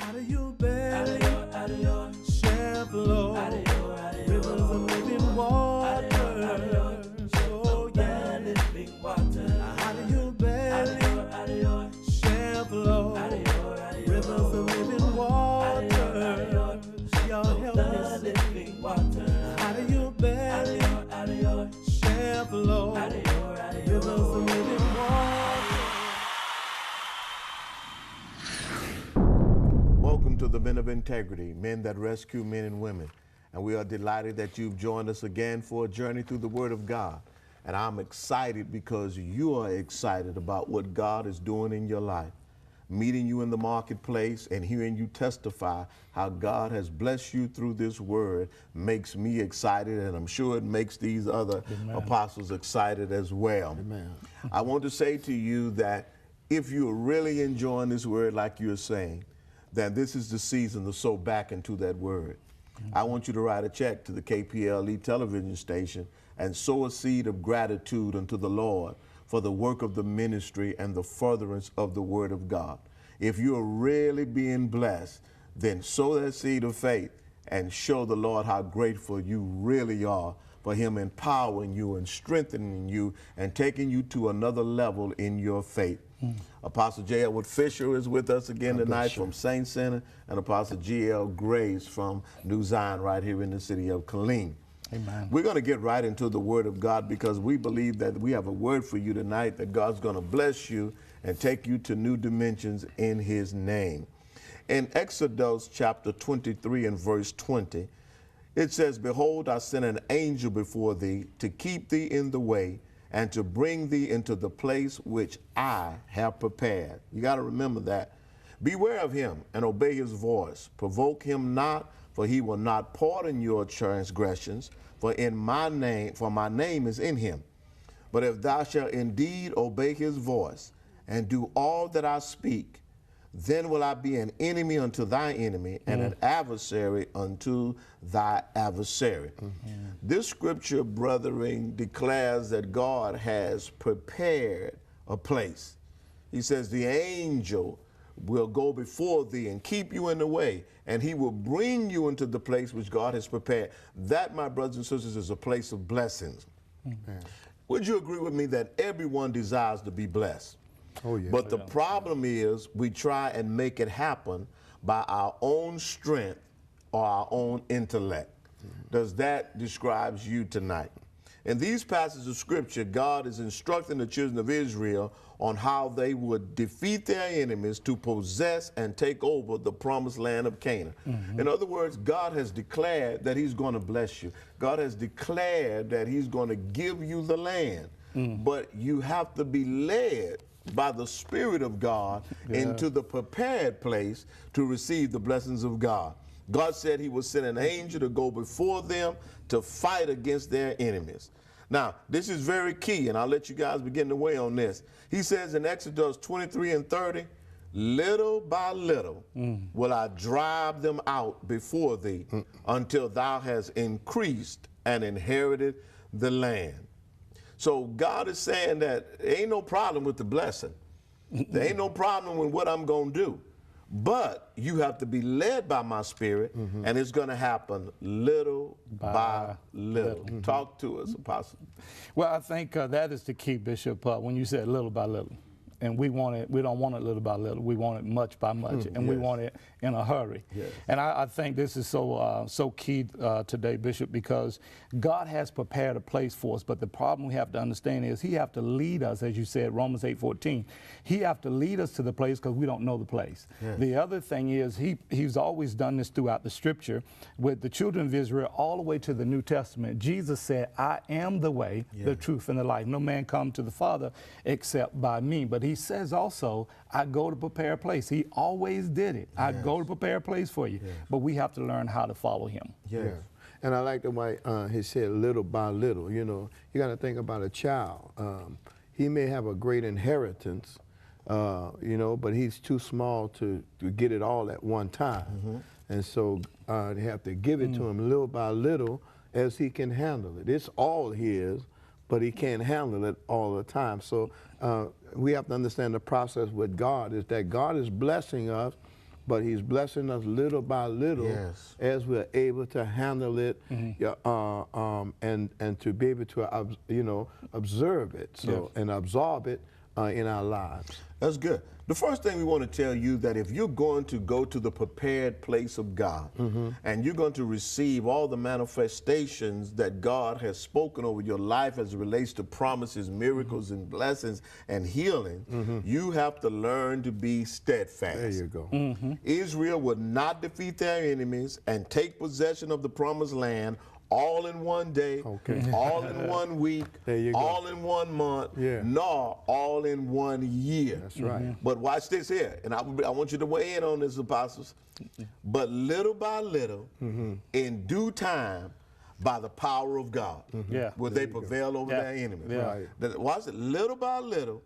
Out of your belly shall flow rivers of living water. Oh yeah, living water. Out of your belly shall flow rivers of living water. Y'all help me living water. Out of your belly shall flow rivers of living water. Welcome to the Men of Integrity, men that rescue men and women. And we are delighted that you've joined us again for a journey through the Word of God. And I'm excited because you are excited about what God is doing in your life. Meeting you in the marketplace and hearing you testify how God has blessed you through this word makes me excited, and I'm sure it makes these other apostles excited as well. Amen. I want to say to you that if you're really enjoying this word like you're saying, then this is the season to sow back into that word. I want you to write a check to the KPLE television station and sow a seed of gratitude unto the Lord for the work of the ministry and the furtherance of the word of God. If you're really being blessed, then sow that seed of faith and show the Lord how grateful you really are for him empowering you and strengthening you and taking you to another level in your faith. Apostle J. Edward Fisher is with us again tonight from Saint Center, and Apostle G.L. Grace from New Zion right here in the city of Killeen. Amen. We're going to get right into the Word of God because we believe that we have a word for you tonight, that God's going to bless you and take you to new dimensions in his name. In Exodus chapter 23 and verse 20, it says, "Behold, I send an angel before thee to keep thee in the way and to bring thee into the place which I have prepared." You got to remember that. "Beware of him and obey his voice. Provoke him not, for he will not pardon your transgressions, for my name is in him. But if thou shalt indeed obey his voice and do all that I speak, then will I be an enemy unto thy enemy and an adversary unto thy adversary." This scripture, brethren, declares that God has prepared a place. He says the angel will go before thee and keep you in the way, and he will bring you into the place which God has prepared. That, my brothers and sisters, is a place of blessings. Would you agree with me that everyone desires to be blessed? Oh, yeah. But the problem is we try and make it happen by our own strength or our own intellect. Does that describe you tonight? In these passages of scripture, God is instructing the children of Israel on how they would defeat their enemies to possess and take over the promised land of Canaan. In other words, God has declared that he's going to bless you. God has declared that he's going to give you the land. But you have to be led by the Spirit of God into the prepared place to receive the blessings of God. God said he would send an angel to go before them to fight against their enemies. Now, this is very key, and I'll let you guys begin to weigh on this. He says in Exodus 23 and 30, "Little by little will I drive them out before thee until thou hast increased and inherited the land." So God is saying that there ain't no problem with the blessing. There ain't no problem with what I'm going to do. But you have to be led by my Spirit, and it's going to happen little by little. Talk to us, Apostle. Well, I think that is the key, Bishop, when you said little by little. And we don't want it little by little. We want it much by much, and we want it in a hurry. And I think this is so key today, Bishop, because God has prepared a place for us. But the problem we have to understand is he have to lead us, as you said, Romans 8:14. He have to lead us to the place because we don't know the place. The other thing is he's always done this throughout the scripture with the children of Israel all the way to the New Testament. Jesus said, "I am the way, the truth, and the life. No man come to the Father except by me." But he says also, "I go to prepare a place." He always did it. I go to prepare a place for you. But we have to learn how to follow him. And I like the way he said little by little. You know, you got to think about a child. He may have a great inheritance, you know, but he's too small to get it all at one time. And so they have to give it to him little by little as he can handle it. It's all his, but he can't handle it all the time. So we have to understand the process with God is that God is blessing us but he's blessing us little by little Yes. as we're able to handle it and to be able to observe it and absorb it in our lives. That's good. The first thing we want to tell you that if you're going to go to the prepared place of God and you're going to receive all the manifestations that God has spoken over your life as it relates to promises, miracles, and blessings and healing, you have to learn to be steadfast. There you go. Israel would not defeat their enemies and take possession of the promised land all in one day, all in 1 week, There you go. all in 1 month, Yeah. nor all in 1 year. That's right. But watch this here, and I want you to weigh in on this, apostles. But little by little, in due time, by the power of God, Yeah. will they prevail over Yeah. their enemies. Yeah. Right. Watch it, little by little,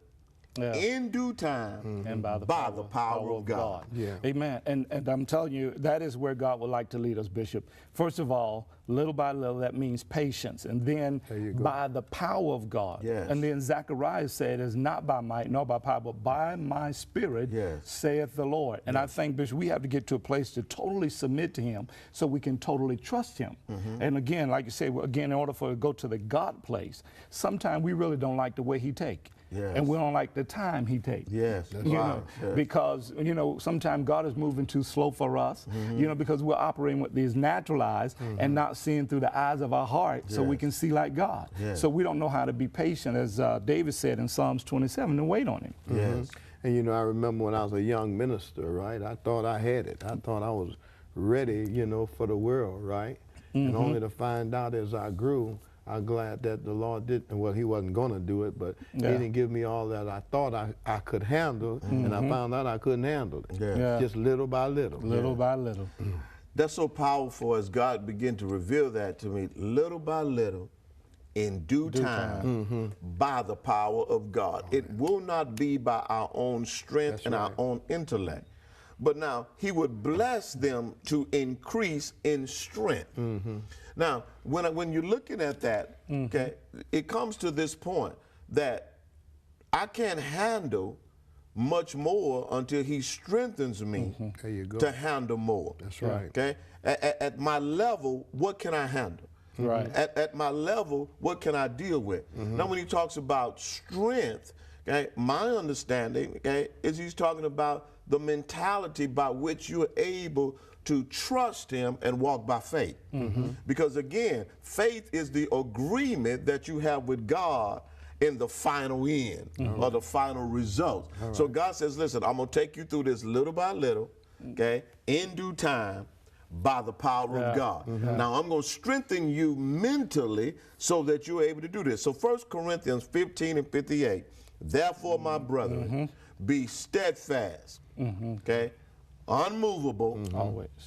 Yeah. in due time, And by the power of God. Yeah. Amen. And I'm telling you, that is where God would like to lead us, Bishop. First of all, little by little, that means patience. And then There you go. by the power of God. Yes. And then Zechariah said, it's not by might nor by power, but by my spirit, Yes. saith the Lord. And I think, Bishop, we have to get to a place to totally submit to him so we can totally trust him. And again, like you say, again, in order for it to go to the God place, sometimes we really don't like the way he take. Yes. And we don't like the time he takes. Yes, that's You right. know, Yes. because, sometimes God is moving too slow for us, because we're operating with these natural eyes and not seeing through the eyes of our heart so we Yes. can see like God. Yes. So we don't know how to be patient, as David said in Psalms 27, and wait on him. Yes. And I remember when I was a young minister, right? I thought I had it. I thought I was ready, for the world, right? And only to find out as I grew, I'm glad that the Lord didn't, well, he wasn't going to do it, but he didn't give me all that I thought I could handle, and I found out I couldn't handle it. Yeah. Yeah. Just little by little. Little by little. That's so powerful as God began to reveal that to me, little by little, in due time, by the power of God. It will not be by our own strength That's and our right. own intellect. But now, he would bless them to increase in strength. Now, when you're looking at that, okay, it comes to this point that I can't handle much more until he strengthens me There you go. to handle more. That's right. Okay? At my level, what can I handle? Right. At my level, what can I deal with? Now, when he talks about strength, okay, my understanding, okay, is he's talking about the mentality by which you're able to trust him and walk by faith. Because again, faith is the agreement that you have with God in the final end or the final result. So God says, listen, I'm going to take you through this little by little, okay, in due time, by the power of God. Now, I'm going to strengthen you mentally so that you're able to do this. So 1 Corinthians 15 and 58, therefore, my brethren, be steadfast, okay, unmovable,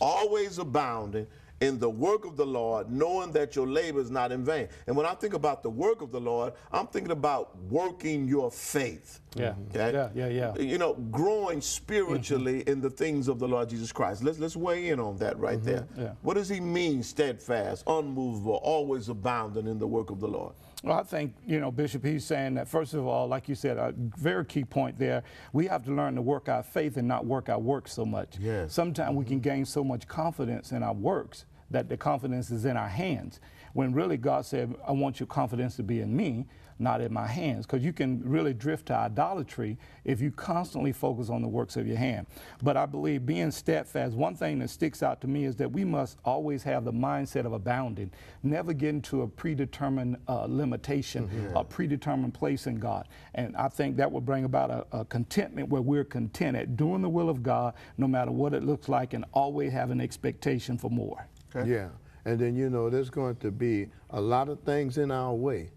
always abounding in the work of the Lord, knowing that your labor is not in vain. And when I think about the work of the Lord, I'm thinking about working your faith. Yeah. Okay? Yeah. Growing spiritually in the things of the Lord Jesus Christ. Let's weigh in on that right there. Yeah. What does he mean, steadfast, unmovable, always abounding in the work of the Lord? Well, I think, Bishop, he's saying that, first of all, like you said, a very key point there, we have to learn to work our faith and not work our works so much. Yes. Sometimes we can gain so much confidence in our works that the confidence is in our hands, when really God said, I want your confidence to be in me, not in my hands, because you can really drift to idolatry if you constantly focus on the works of your hand. But I believe being steadfast, one thing that sticks out to me is that we must always have the mindset of abounding, never get into a predetermined limitation, a predetermined place in God. And I think that will bring about a contentment where we're content at doing the will of God, no matter what it looks like, and always have an expectation for more. Okay. Yeah. And then, there's going to be a lot of things in our way.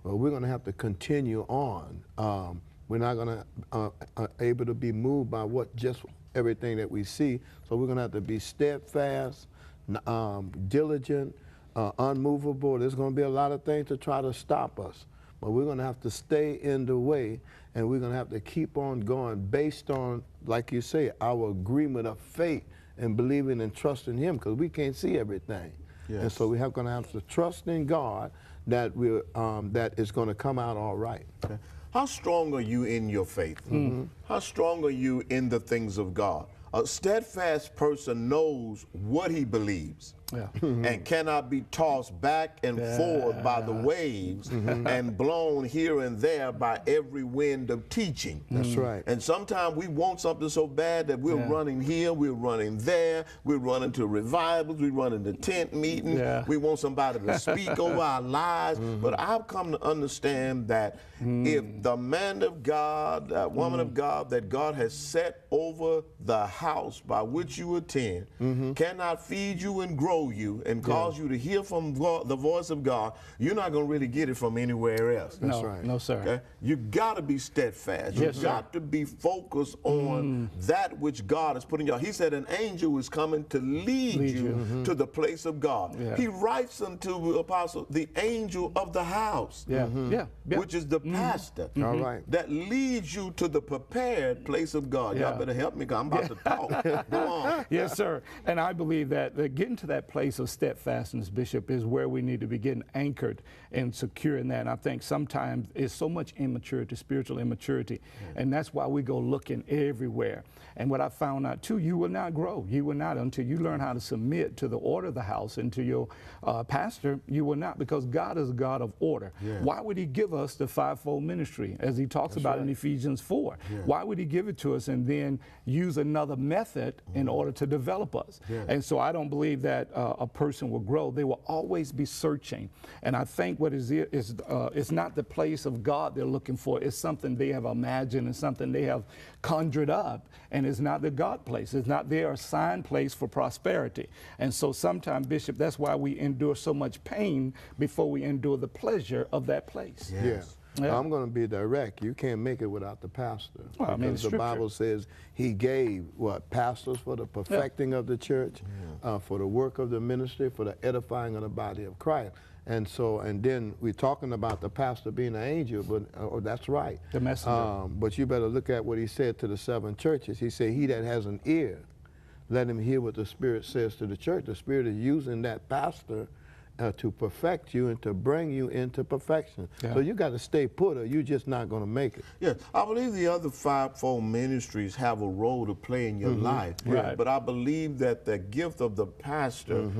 But we're going to have to continue on. We're not going to able to be moved by just everything that we see. So we're going to have to be steadfast, diligent, unmovable. There's going to be a lot of things to try to stop us. But we're going to have to stay in the way, and we're going to have to keep on going based on, like you say, our agreement of faith and believing and trusting him, because we can't see everything. Yes. And so we have going to have to trust in God that that is going to come out all right. Okay. How strong are you in your faith? How strong are you in the things of God? A steadfast person knows what he believes. Yeah. And cannot be tossed back and forth by the waves and blown here and there by every wind of teaching. That's right. And sometimes we want something so bad that we're running here, we're running there, we're running to revivals, we're running to tent meetings, we want somebody to speak over our lives. But I've come to understand that if the man of God, woman of God that God has set over the house by which you attend cannot feed you and grow you and cause you to hear from the voice of God, you're not going to really get it from anywhere else. That's right. No, sir. Okay? You got to be steadfast. Yes, You got to be focused on that which God has put in you. He said an angel is coming to lead you to the place of God. Yeah. He writes unto the apostle, the angel of the house, which is the pastor, All right. that leads you to the prepared place of God. Y'all better help me, because I'm about to talk. Go on. Yes, sir. And I believe that getting to that place of steadfastness, Bishop, is where we need to be getting anchored and secure in that. And I think sometimes it's so much immaturity, spiritual immaturity, and that's why we go looking everywhere. And what I found out too, you will not grow. You will not until you learn how to submit to the order of the house and to your pastor. You will not, because God is a God of order. Why would He give us the fivefold ministry, as He talks about in Ephesians 4? Why would He give it to us and then use another method in order to develop us? And so I don't believe that a person will grow. They will always be searching. And I think what is it's not the place of God they're looking for. It's something they have imagined and something they have conjured up. And it's not the God place. It's not their assigned place for prosperity. And so sometimes, Bishop, that's why we endure so much pain before we endure the pleasure of that place. Yes. Yeah. I'm going to be direct. You can't make it without the pastor. Well, I mean, because the Bible says He gave pastors for the perfecting of the church, for the work of the ministry, for the edifying of the body of Christ. And so, and then we're talking about the pastor being an angel, but that's right. The messenger. But you better look at what He said to the 7 churches. He said, "He that has an ear, let him hear what the Spirit says to the church." The Spirit is using that pastor to perfect you and to bring you into perfection. So you got to stay put, or you're just not going to make it. Yes, I believe the other fivefold ministries have a role to play in your life. Right. But I believe that the gift of the pastor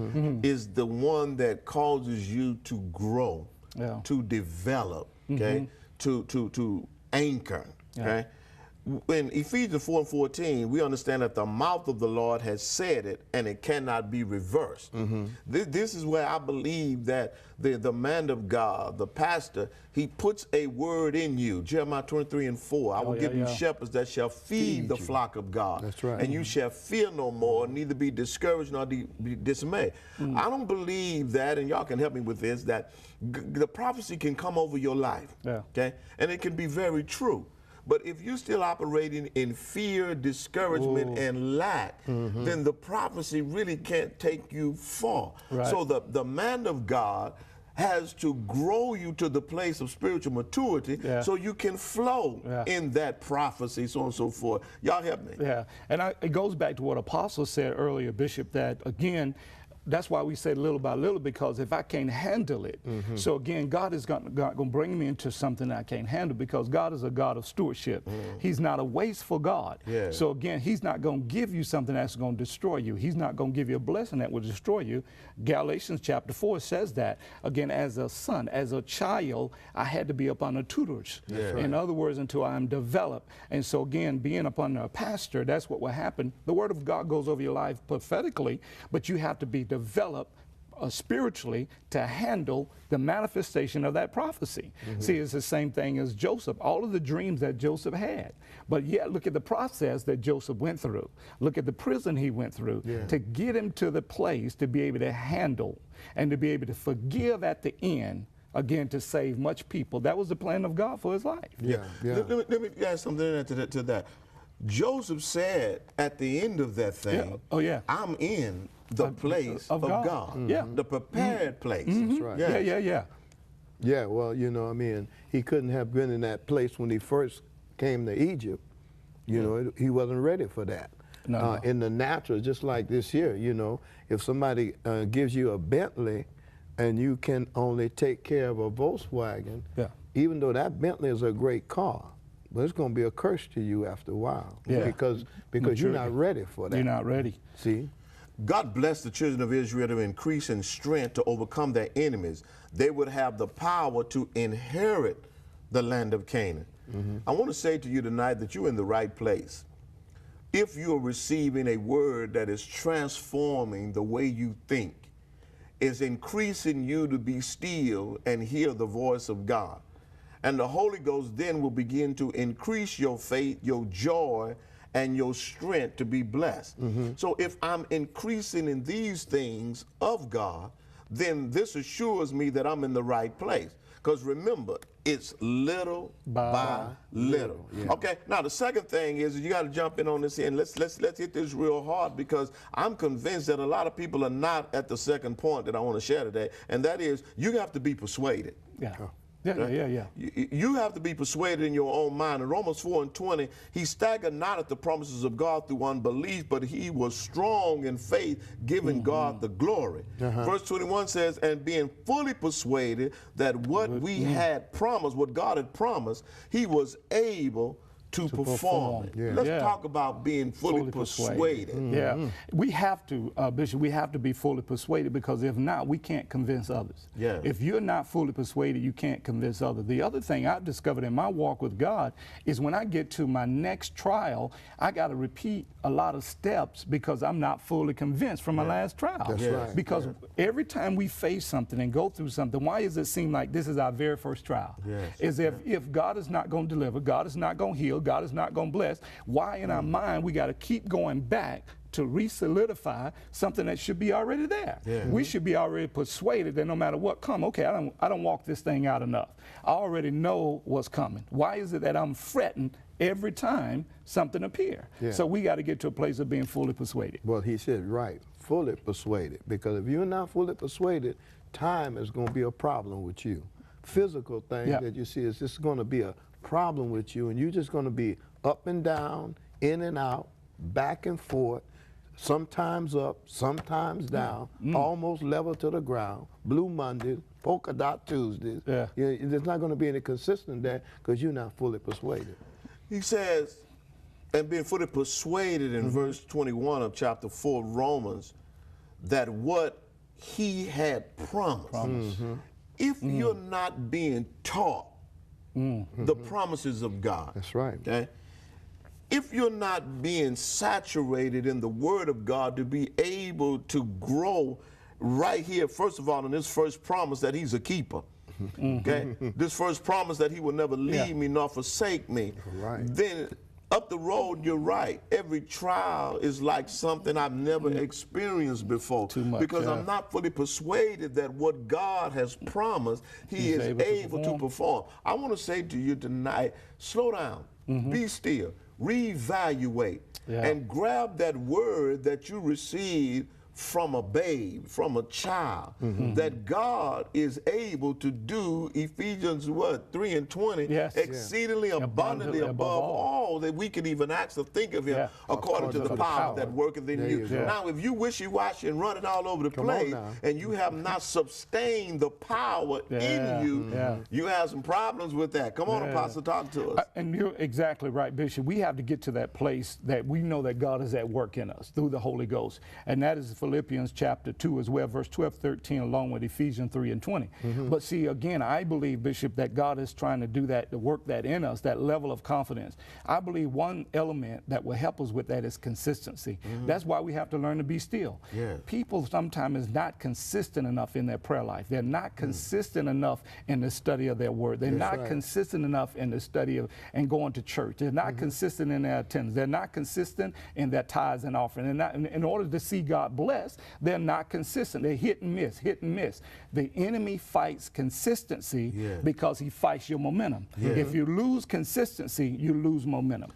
is the one that causes you to grow, to develop, okay, to anchor, okay. In Ephesians 4:14, we understand that the mouth of the Lord has said it, and it cannot be reversed. This is where I believe that the man of God, the pastor, he puts a word in you. Jeremiah 23:4, I will give you shepherds that shall feed the flock of God. That's right. And you shall fear no more, neither be discouraged nor be dismayed. I don't believe that, and y'all can help me with this, that the prophecy can come over your life, okay? And it can be very true. But if you're still operating in fear, discouragement, and lack, then the prophecy really can't take you far. So the man of God has to grow you to the place of spiritual maturity so you can flow in that prophecy, so on and so forth. Y'all help me. Yeah, and it goes back to what Apostle said earlier, Bishop, that again, that's why we say little by little, because if I can't handle it, so again, God is going to bring me into something I can't handle, because God is a God of stewardship. He's not a wasteful God. So again, He's not going to give you something that's going to destroy you. He's not going to give you a blessing that will destroy you. Galatians chapter 4 says that. Again, as a son, as a child, I had to be up under tutors. In other words, until I'm developed. And so again, being up under a pastor, that's what will happen. The word of God goes over your life prophetically, but you have to be developed spiritually to handle the manifestation of that prophecy. See, it's the same thing as Joseph. All of the dreams that Joseph had, but yet look at the process that Joseph went through. Look at the prison he went through to get him to the place to be able to handle and to be able to forgive at the end, again, to save much people. That was the plan of God for his life. Let me add something to that. Joseph said at the end of that thing, I'm in the place of God. The prepared place. That's right. Yeah, well, you know, I mean, he couldn't have been in that place when he first came to Egypt. You know, he wasn't ready for that. In the natural, just like this here, you know, if somebody gives you a Bentley and you can only take care of a Volkswagen, even though that Bentley is a great car, but it's going to be a curse to you after a while. Yeah. Because you're not ready for that. You're not ready. See? God blessed the children of Israel to increase in strength to overcome their enemies. They would have the power to inherit the land of Canaan. I want to say to you tonight that you're in the right place. If you're receiving a word that is transforming the way you think, is increasing you to be still and hear the voice of God. And the Holy Ghost then will begin to increase your faith, your joy, and your strength to be blessed. So if I'm increasing in these things of God, then this assures me that I'm in the right place. Because remember, it's little by little. Yeah. Okay, now the second thing is you got to jump in on this and let's hit this real hard, because I'm convinced that a lot of people are not at the second point that I want to share today, and that is you have to be persuaded. Yeah. Yeah. You have to be persuaded in your own mind. In Romans 4:20, he staggered not at the promises of God through unbelief, but he was strong in faith, giving God the glory. Verse 21 says, and being fully persuaded that what we had promised, what God had promised, he was able to perform it. Yeah. Let's talk about being fully persuaded. Yeah, we have to, Bishop, we have to be fully persuaded, because if not, we can't convince others. Yeah. If you're not fully persuaded, you can't convince others. The other thing I've discovered in my walk with God is when I get to my next trial, I got to repeat a lot of steps because I'm not fully convinced from my last trial. That's right. Because every time we face something and go through something, why does it seem like this is our very first trial? Yes. Is if God is not going to deliver, God is not going to heal, God is not going to bless, why in our mind we got to keep going back to re-solidify something that should be already there? Yeah. We should be already persuaded that no matter what come, okay, I don't walk this thing out enough. I already know what's coming. Why is it that I'm fretting every time something appears? Yeah. So we got to get to a place of being fully persuaded. Well, he said, right, fully persuaded. Because if you're not fully persuaded, time is going to be a problem with you. Physical things that you see is just going to be a problem with you, and you're just going to be up and down, in and out, back and forth, sometimes up, sometimes down, almost level to the ground, Blue Mondays, Polka Dot Tuesdays. Yeah. There's not going to be any consistent there because you're not fully persuaded. He says, and being fully persuaded in verse 21 of chapter 4 of Romans, that what he had promised. If you're not being taught the promises of God. That's right. Okay? If you're not being saturated in the Word of God to be able to grow right here, first of all, in this first promise that he's a keeper. Okay? This first promise that he will never leave me nor forsake me. Right. Then up the road, you're right. Every trial is like something I've never experienced before. Too much, because I'm not fully persuaded that what God has promised, he is able to perform. I want to say to you tonight, slow down, be still, reevaluate, and grab that word that you received from a babe, from a child, that God is able to do, Ephesians 3:20, exceedingly abundantly above all that we can even ask or think of him, according to the power that worketh in you. Now, if you wishy-washy and running all over the place, and you have not sustained the power in you, you have some problems with that. Come on, Apostle, talk to us. And you're exactly right, Bishop. We have to get to that place that we know that God is at work in us through the Holy Ghost. And that is Philippians chapter 2 as well, verse 12, 13, along with Ephesians 3:20. But see, again, I believe, Bishop, that God is trying to do that, to work that in us, that level of confidence. I believe one element that will help us with that is consistency. That's why we have to learn to be still. People sometimes is not consistent enough in their prayer life. They're not consistent enough in the study of their word. They're not consistent enough in the study of and going to church. They're not consistent in their attendance. They're not consistent in their tithes and offering. They're not, in order to see God bless, they're not consistent. They're hit and miss, hit and miss. The enemy fights consistency because he fights your momentum. If you lose consistency, you lose momentum.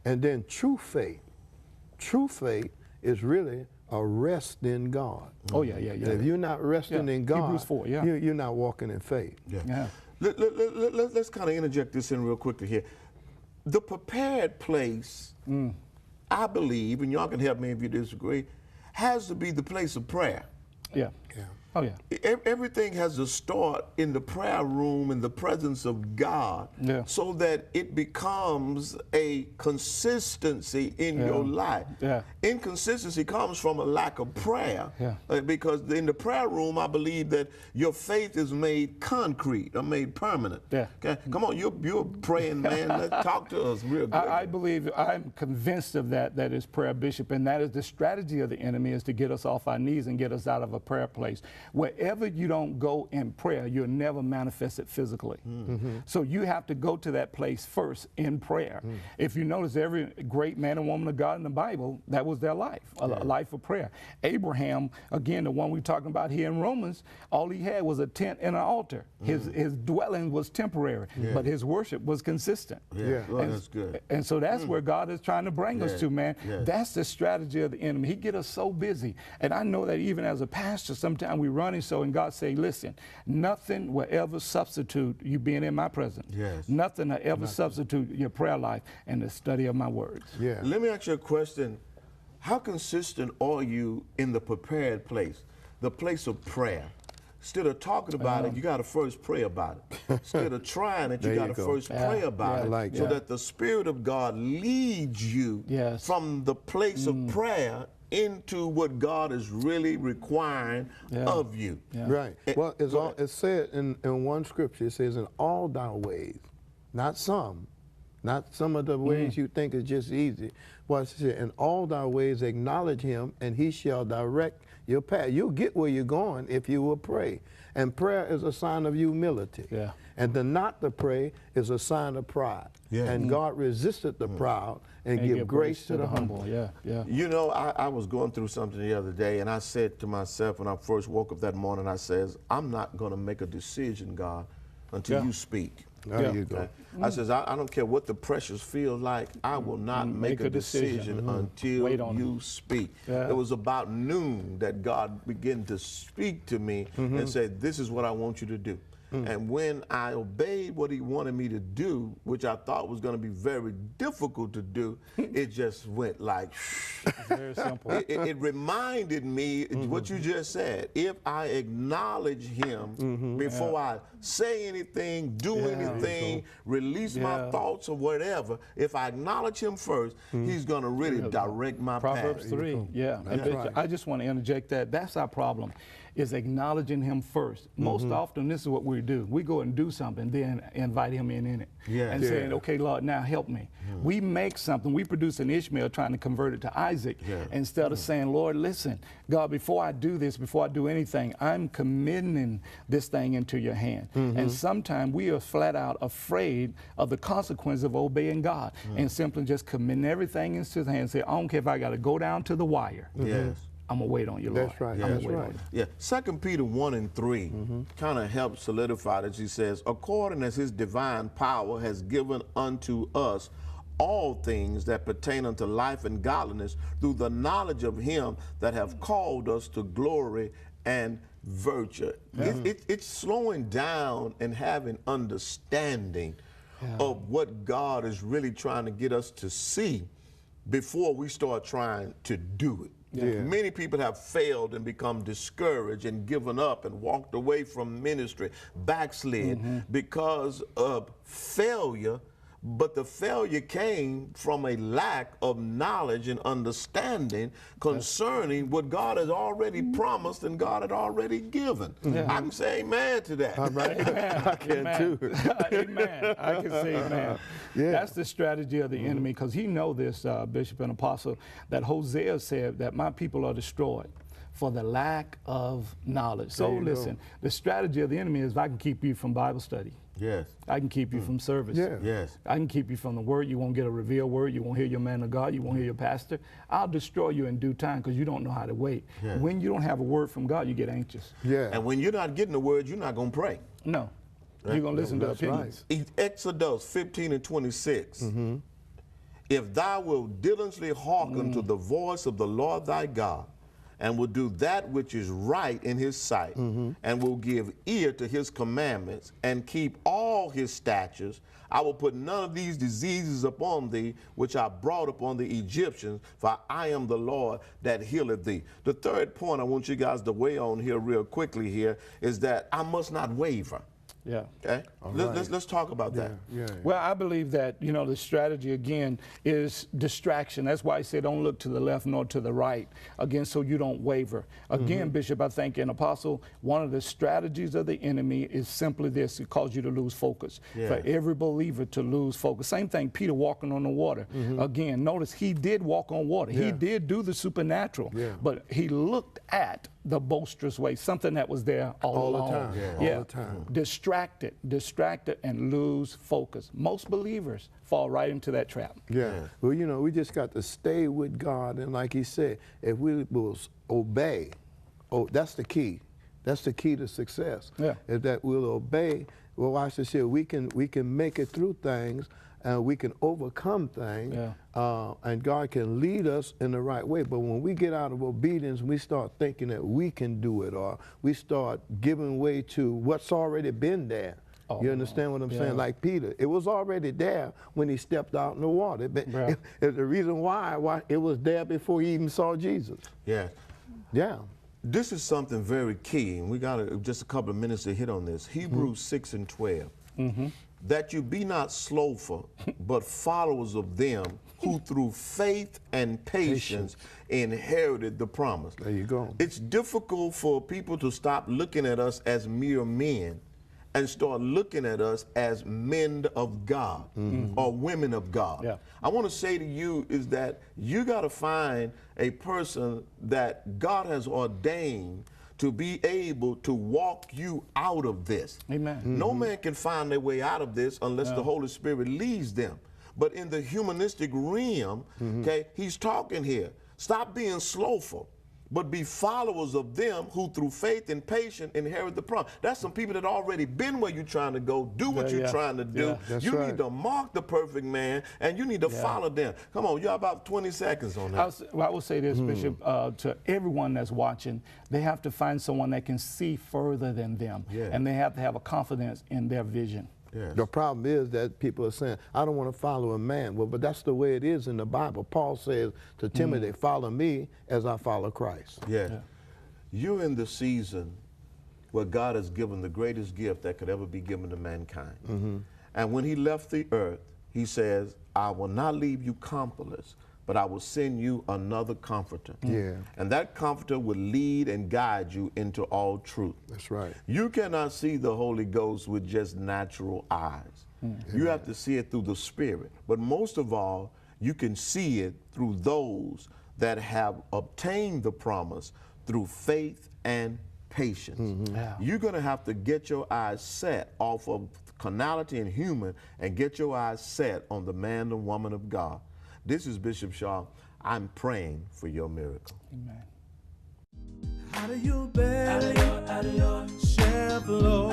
And then true faith is really a rest in God. Oh, yeah. And if you're not resting in God, Hebrews 4, you're not walking in faith. Let's kind of interject this in real quickly here. The prepared place, I believe, and y'all can help me if you disagree, has to be the place of prayer. Oh, yeah. Everything has to start in the prayer room in the presence of God, Yeah. so that it becomes a consistency in your life. Yeah. Inconsistency comes from a lack of prayer, Yeah. Because in the prayer room, I believe that your faith is made concrete or made permanent. Yeah. Okay, come on, you're a praying man. Let's talk to us real good. I believe, I'm convinced of that is prayer, Bishop, and that is the strategy of the enemy, is to get us off our knees and get us out of a prayer place. Wherever you don't go in prayer, you'll never manifest it physically. So you have to go to that place first in prayer. If you notice, every great man and woman of God in the Bible, that was their life, a life of prayer. Abraham, again, the one we're talking about here in Romans, all he had was a tent and an altar. His dwelling was temporary, but his worship was consistent. Well, that's good. And so that's where God is trying to bring us to, man. Yeah. That's the strategy of the enemy. He get us so busy. And I know that even as a pastor, sometimes we running so, and God say, listen, nothing will ever substitute you being in my presence. Yes. Nothing will ever substitute your prayer life and the study of my words. Yeah. Let me ask you a question. How consistent are you in the prepared place, the place of prayer? Instead of talking about it, you got to first pray about it. Instead of trying it, you got to first pray about it, so that the Spirit of God leads you from the place of prayer into what God is really requiring of you. Right. Well, it's said in one scripture, it says, in all thy ways, not some of the ways you think is just easy. Well, it said, in all thy ways acknowledge him, and he shall direct your path. You'll get where you're going if you will pray. And prayer is a sign of humility. Yeah. And to not to pray is a sign of pride. Yeah. And God resisted the proud and give grace to the humble. Yeah. You know, I was going through something the other day, and I said to myself when I first woke up that morning, I says, I'm not going to make a decision, God, until you speak. There you go. I says, I don't care what the pressures feel like. I will not make a decision until you speak. It was about noon that God began to speak to me and said, this is what I want you to do. And when I obeyed what he wanted me to do, which I thought was going to be very difficult to do, it just went like, It's very simple. it reminded me what you just said. If I acknowledge him before I say anything, do anything, release my thoughts or whatever, if I acknowledge him first, he's going to really direct my Proverbs path. 3, And Bishop, I just want to interject that. That's our problem, is acknowledging him first. Most often, this is what we do. We go and do something, then invite him in it. And saying, okay, Lord, now help me. We make something. We produce an Ishmael trying to convert it to Isaac, instead of saying, Lord, listen, God, before I do this, before I do anything, I'm committing this thing into your hand. And sometimes we are flat out afraid of the consequence of obeying God and simply just committing everything into his hand and say, I don't care if I got to go down to the wire. Yes. I'm going to wait on you, Lord. That's right. That's right. Yeah, 2 Peter 1 and 3 kind of helps solidify that. He says, according as his divine power has given unto us all things that pertain unto life and godliness through the knowledge of him that have called us to glory and virtue. It's slowing down and having understanding of what God is really trying to get us to see before we start trying to do it. Many people have failed and become discouraged and given up and walked away from ministry, backslid because of failure. But the failure came from a lack of knowledge and understanding concerning what God has already promised and God had already given. I can say amen to that. I can too. Amen. I can say amen. That's the strategy of the enemy, because he know this, Bishop and Apostle, that Hosea said that my people are destroyed for the lack of knowledge. So listen, the strategy of the enemy is, if I can keep you from Bible study, I can keep you from service. I can keep you from the word. You won't get a revealed word. You won't hear your man of God. You won't hear your pastor. I'll destroy you in due time, because you don't know how to wait. When you don't have a word from God, you get anxious. And when you're not getting the word, you're not going to pray. No. You're going to listen to opinions. Exodus 15 and 26. If thou wilt diligently hearken to the voice of the Lord thy God, and will do that which is right in his sight, and will give ear to his commandments, and keep all his statutes, I will put none of these diseases upon thee, which I brought upon the Egyptians, for I am the Lord that healeth thee. The third point I want you guys to weigh on here real quickly here is that I must not waver. Yeah. Okay? Let's talk about that. Yeah. Well, I believe that, you know, the strategy again is distraction. That's why I say don't look to the left nor to the right, again, so you don't waver. Again, Bishop, I think, and Apostle, one of the strategies of the enemy is simply this: it causes you to lose focus. Yeah. For every believer to lose focus. Same thing, Peter walking on the water. Again, notice he did walk on water. He did do the supernatural, but he looked at the boisterous way, something that was there all the along. time. Yeah. All the time. Distracted, and lose focus. Most believers fall right into that trap. Yeah. Well, you know, we just got to stay with God, and like he said, if we will obey, that's the key. That's the key to success. Yeah. If that we'll obey, well, watch this here. We can make it through things, and we can overcome things, and God can lead us in the right way. But when we get out of obedience, we start thinking that we can do it, or we start giving way to what's already been there. You understand what I'm saying? Like Peter, it was already there when he stepped out in the water. But the reason why it was there before he even saw Jesus. Yeah. Yeah. This is something very key, and we got just a couple of minutes to hit on this. Hebrews 6:12. That you be not slothful, but followers of them who through faith and patience inherited the promise. There you go. It's difficult for people to stop looking at us as mere men and start looking at us as men of God or women of God. Yeah. I want to say to you is that you got to find a person that God has ordained to be able to walk you out of this. Amen. No man can find their way out of this unless the Holy Spirit leads them. But in the humanistic realm, okay, he's talking here. Stop being slothful, but be followers of them who through faith and patience inherit the promise. That's some people that already been where you're trying to go, do what you're trying to do. That's you right. need to mark the perfect man, and you need to follow them. Come on, you have about 20 seconds on that. I will say this, Bishop, to everyone that's watching, they have to find someone that can see further than them, and they have to have a confidence in their vision. Yes. The problem is that people are saying, I don't want to follow a man. Well, but that's the way it is in the Bible. Paul says to Timothy, follow me as I follow Christ. You're in the season where God has given the greatest gift that could ever be given to mankind. And when he left the earth, he says, I will not leave you comfortless, but I will send you another comforter. And that comforter will lead and guide you into all truth. That's right. You cannot see the Holy Ghost with just natural eyes. You have to see it through the Spirit. But most of all, you can see it through those that have obtained the promise through faith and patience. You're going to have to get your eyes set off of carnality and human and get your eyes set on the man and woman of God. This is Bishop Shaw. I'm praying for your miracle. Amen. Out of your belly shall flow